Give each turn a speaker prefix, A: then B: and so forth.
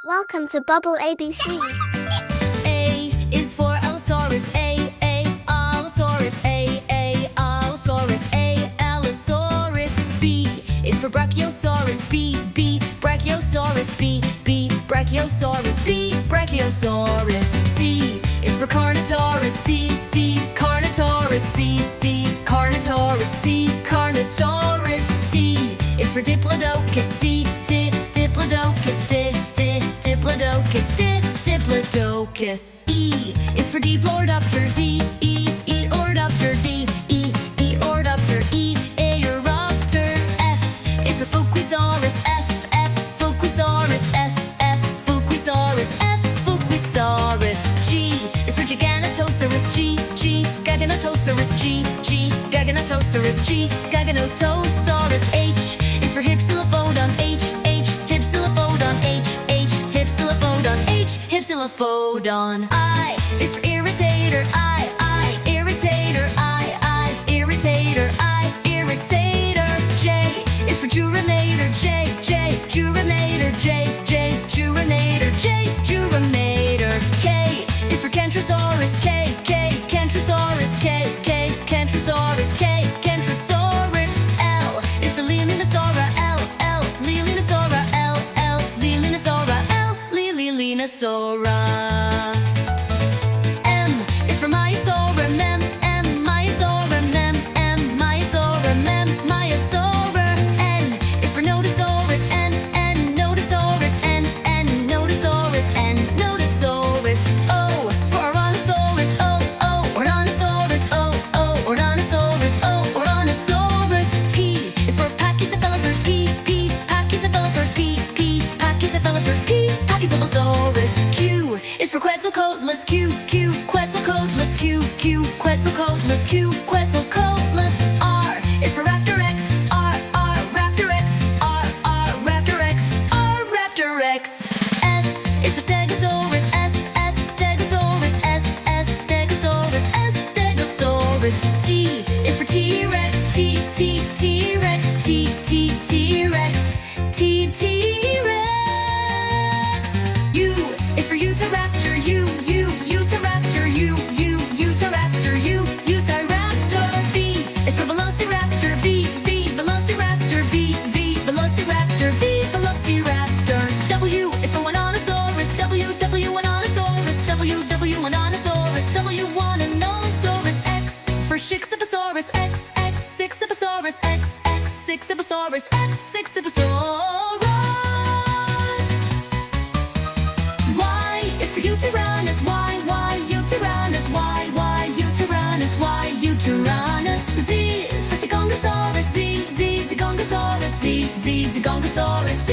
A: Welcome to Bubble ABC.
B: A is for Allosaurus. A, Allosaurus. A, Allosaurus. A, Allosaurus. B is for Brachiosaurus. B, Brachiosaurus. B, Brachiosaurus. B, Brachiosaurus. C is for Carnotaurus. C, Carnotaurus. C, Carnotaurus. C, Carnotaurus. D is for Diplodocus. D, Diplodocus. Diplodocus. Diplodocus. E is for Diplodocus. D, Ornithopter. D, Ornithopter. Aeropter. F is for Fuquisaurus. F, Fuquisaurus. F, Fuquisaurus. F, Fuquisaurus. G is for Giganotosaurus. G, Giganotosaurus. G, Giganotosaurus. G, Giganotosaurus. H is for Hypsilophodon. H, Hypsilophodon. H, Hypsilophodon. H, Hypsilophodon. I is for Irritator. I, Irritator. I, Irritator. I, Irritator. J is for Jurinator. J, Jurinator. J, Jurinator. J, Jurinator. K is for Kentrosaurus. K, Kentrosaurus. K, Kentrosaurus. K, Kentrosaurus. L is for Leelinosaura. L, Leelinosaura. L, Leelinosaura. L, Leelinosaura. M is for Myosaurum. M, Myosaurum. M, Myosaurum. M, Myosaurum. N is for Nodosaurus. N, Nodosaurus. N, Nodosaurus. N, Nodosaurus. O is for Oranosaurus. O, Oranosaurus. O, Oranosaurus. O, Oranosaurus. P is for Pachycephalosaurus. P, Pachycephalosaurus. P, Pachycephalosaurus. P, Pachycephalosaurus. Q is for Quetzalcoatlus. Q, Quetzalcoatlus. Q, Quetzalcoatlus. Q, Quetzalcoatlus. R is for Raptor X. R, Raptor X. R, Raptor X. R, Raptor X. S is for Stegosaurus. S, Stegosaurus. S, Stegosaurus. S, Stegosaurus. T is for T-Rex. T-Rex. T-Rex. T-Rex. U is for Utahraptor. Utahraptor. Utahraptor. Utahraptor. V is for Velociraptor. V, Velociraptor. V, Velociraptor. V, Velociraptor. W is for Wananosaurus. W, Wananosaurus. W, Wananosaurus. W, Wananosaurus. X is for Schixiposaurus. X, Schixiposaurus. X, Schixiposaurus. X, Schixiposaurus. Y is for Utyrannus. Y, Utyrannus. Y, Utyrannus. Y, Utyrannus. Z is for Zigongosaurus. Z, Zigongosaurus. Z, Zigongosaurus. Z,